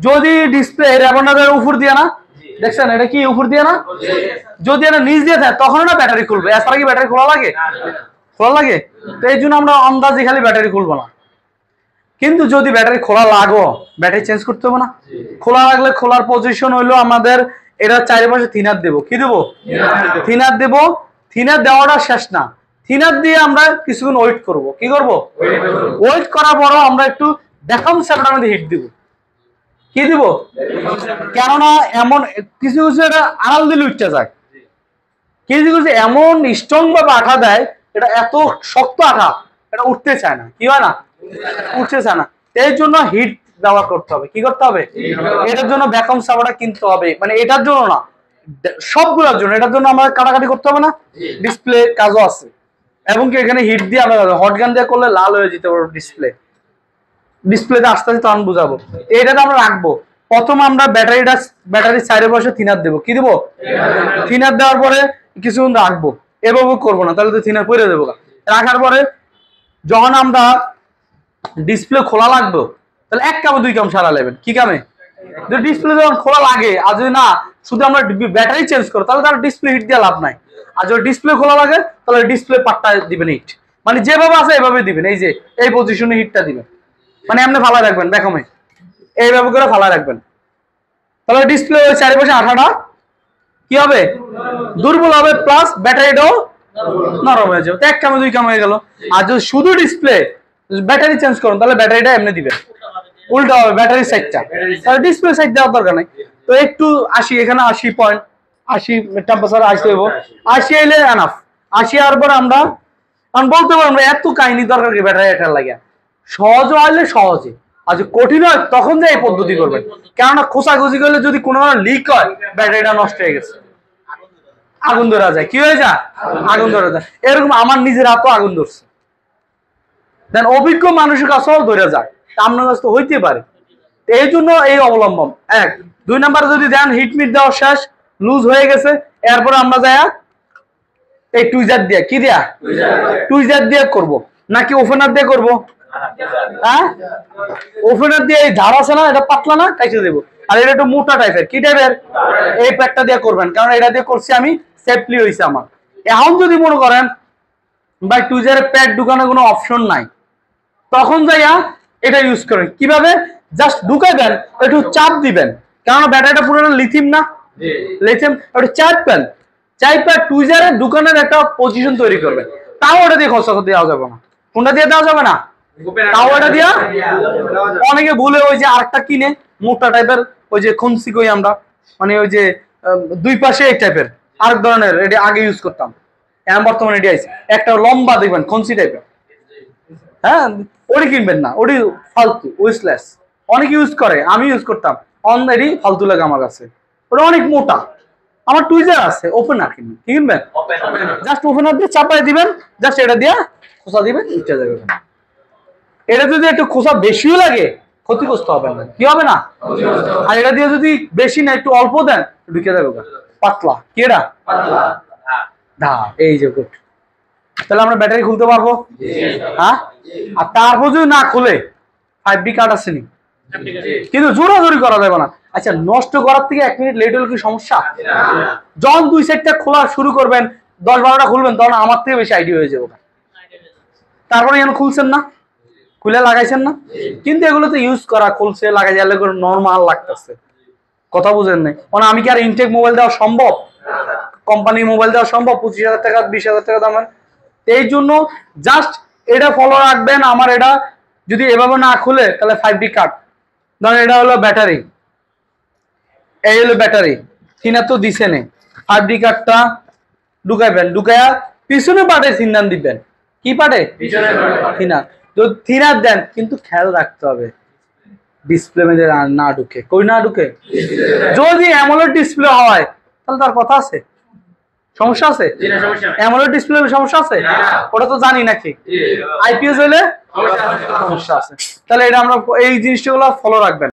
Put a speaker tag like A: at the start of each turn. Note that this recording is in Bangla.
A: যদি ডিসপ্লে রেবনাদের উপর দিয়ে না দেখছেন এটা কি উপর দিয়ে না যদি এটা নিচ দিয়ে থাকে তখন না ব্যাটারি খুলবে এছাড়া কি ব্যাটারি খোলা লাগে তো এই জন্য আমরা আন্দাজে খালি ব্যাটারি খুলবো না কিন্তু যদি ব্যাটারি খোলা লাগো ব্যাটারি চেঞ্জ করতে হবে না খোলা লাগলে খোলার পজিশন হইলো আমাদের এটা চারিপাশে থিনার দেব কি দেব থিনার দেব থিনার দেওয়াটা শেষ না থিনার দিয়ে আমরা কিছুক্ষণ ওয়েট করব কি করব ওয়েট করার পরও আমরা একটু দেখাম সেটার মধ্যে হিট দিব কি দিব কেননা এমন কিছু কিছু এটা আড়াল দিলে উঠতে যায় কিছু কিছু এমন স্ট্রং ভাবে আঠা দেয় এটা এত শক্ত আঠা এটা উঠতে চায় না কি হয় না উঠতে চায় না এই জন্য হিট ব্যবহার করতে হবে কি করতে হবে এটার জন্য ভ্যাকুয়াম সাবারটা কিনতে হবে মানে এটার জন্য না সবগুলোর জন্য এটার জন্য আমরা কাটাকাটি করতে হবে না ডিসপ্লে কাজও আছে এবং কি এখানে হিট দিয়ে আমরা হট গান দিয়ে করলে লাল হয়ে যেতে পারবো ডিসপ্লেতে আস্তে আস্তে তখন বুঝাবো এইটাতে আমরা রাখবো প্রথম আমরা ব্যাটারি সাইডে বসে থিনার দেবো কি দেবো থিনার দেওয়ার পরে কিছুক্ষণ রাখবো এভাবে করবো না তাহলে তো থিনার পরে দেবো রাখার পরে যখন আমরা ডিসপ্লে খোলা লাগবে তাহলে এক কামে দুই কাম সারা নেবেন কি কামে ডিসপ্লে যখন খোলা লাগে আর যদি না শুধু আমরা ব্যাটারি চেঞ্জ করো তাহলে তার ডিসপ্লে হিট দিয়ে লাভ নাই আর যদি ডিসপ্লে খোলা লাগে তাহলে ডিসপ্লে পাট্টা দিবেন হিট মানে যেভাবে আছে এভাবে দিবেন এই যে এই পজিশনে হিটটা দিবেন মানে এমনি ফালা রাখবেন দেখামে এইভাবে করে ফালা রাখবেন তাহলে ডিসপ্লে ওই চারিপাশে আঠাটা কি হবে দুর্বল হবে প্লাস ব্যাটারিটাও নরম হয়ে যাবে এক কামে দুই কাম হয়ে গেল আর যদি শুধু ডিসপ্লে ব্যাটারি চেঞ্জ করুন তাহলে ব্যাটারিটা এমনি দিবেন উল্টা হবে ব্যাটারি সাইডটা তাহলে ডিসপ্লে সাইড দেওয়ার দরকার নেই তো একটু 80 এখানে 80 টেম্পারেচার আসতে হইব 80 আইলে এনাফ 80 আর পর আমরা বলতে পারবো আমরা এত কাহিনী দরকার কি ব্যাটারি এটা লাগে সহজ হইলে সহজে আর যদি কঠিন হয় তখন যে এই পদ্ধতি করবেন কেননা খোসাখুচি করলে যদি কোনো লিক হয় ব্যাটারিটা নষ্ট হয়ে গেছে আগুন ধরা যায় কি হয়ে যায় আগুন ধরা যায় এরকম আমার নিজের হাতও আগুন ধরছে দেন অভিজ্ঞ মানুষের কাছেও ধরে যায় আপনার কাছে তো হইতে পারে এই জন্য এই অবলম্বন এক দুই নাম্বার যদি দেন হিটমিট দেওয়া শেষ লুজ হয়ে গেছে এরপরে আমরা যাই এই টুইজার দিয়ে কি দিয়া টুইজার দিয়ে করব নাকি ওপেনার দিয়ে করব হ্যাঁ ওপেনার দিয়ে এই ধার আছে না এটা পাতলা না কাইটে দেব আর এটা একটু মোটা টাইপের কি টাইপের এই প্যাকটা দিয়ে করবেন কারণ এটা দিয়ে করছি আমি সেফলি হইছে আমার এখন যদি মনে করেন ভাই টুইজারের প্যাড ঢুকানোর কোনো অপশন নাই তখন যাইয়া এটা ইউজ করেন কিভাবে জাস্ট ঢুকাই দেন একটু চাপ দিবেন কারণ ব্যাটারিটা পুরো লিথিয়াম না লিথিয়াম একটু চাপবেন চাইপা টুইজারের দোকানের একটা পজিশন তৈরি করবেন তাও ওটা দিয়ে খরচা দেওয়া যাবে না কোনটা দিয়ে দেওয়া যাবে না তাও এটা দিয়া অনেকে ভুলে ওই যে আরেকটা কিনে মোটা টাইপের ওই যে খনসি কই আমরা মানে ওই যে দুই পাশে এক টাইপের আরেক ধরনের এটা আগে ইউজ করতাম এখন বর্তমানে এটি আইছে একটা লম্বা দেখবেন খনসি টাইপের হ্যাঁ ওটি কিনবেন না ওটি ফালতু ওয়েস্টলেস অনেক ইউজ করে আমি ইউজ করতাম অনলাইনই ফালতু লাগে আমার কাছে ওটা অনেক মোটা আমার টুইজার আছে ওপেনার কিনবেন জাস্ট ওপেনার দিয়ে চাপাই দিবেন জাস্ট এটা দিয়ে খোসা দিবেন উঠে যাবে এটা যদি একটু খোসা বেশিও লাগে ক্ষতিগ্রস্ত হবে না কি হবে না আর এটা দিয়ে যদি বেশি না একটু অল্প দেন ঢুকে যাবে পাতলা কি এটা ধা এই যে গুড তাহলে আমরা ব্যাটারি খুলতে পারবো হ্যাঁ আর তারপর যদি না খুলে 5B কার্ড আসেনি কিন্তু জোরাজোরি করা যাবে না আচ্ছা নষ্ট করার থেকে 1 মিনিট লেট হলে কি সমস্যা যখন দুই সাইডটা খোলা শুরু করবেন 10-12টা খুলবেন তখন আমার থেকে বেশি আইডিয়া হয়ে যাবে তারপরে এখন খুলছেন না খুলে লাগাইছেন না কিন্তু এগুলো তো ইউজ করা খুলছে লাগাই গেলে নর্মাল লাগতেছে কথা বুঝেন নাই মানে আমি কি আর ইনটেক মোবাইল দেওয়া সম্ভব কোম্পানি মোবাইল দেওয়া সম্ভব 25,000 টাকা 20,000 টাকা দামের এই জন্য জাস্ট এটা ফলো রাখবেন আমার এটা যদি এভাবে না খুলে তাহলে 5B কার্ড ধরেন এটা হলো ব্যাটারি এই হলো ব্যাটারি থিনার তো দিছে নে 5B কার্ডটা ঢুকাইবেন ঢুকায়া পিছনে পাটে থিনার দিবেন কি পাটে পিছনে থিনার যদি থিনার দেন কিন্তু খেয়াল রাখতে হবে ডিসপ্লে মধ্যে না ঢুকে কই না ঢুকে যদি অ্যামোলেড ডিসপ্লে হয় তাহলে তার কথা আছে সমস্যা আছে অ্যামোলেড ডিসপ্লে সমস্যা আছে ওটা তো জানি নাকি আইপিএস হইলে সমস্যা আছে তাহলে এটা আমরা এই জিনিসগুলো ফলো রাখবেন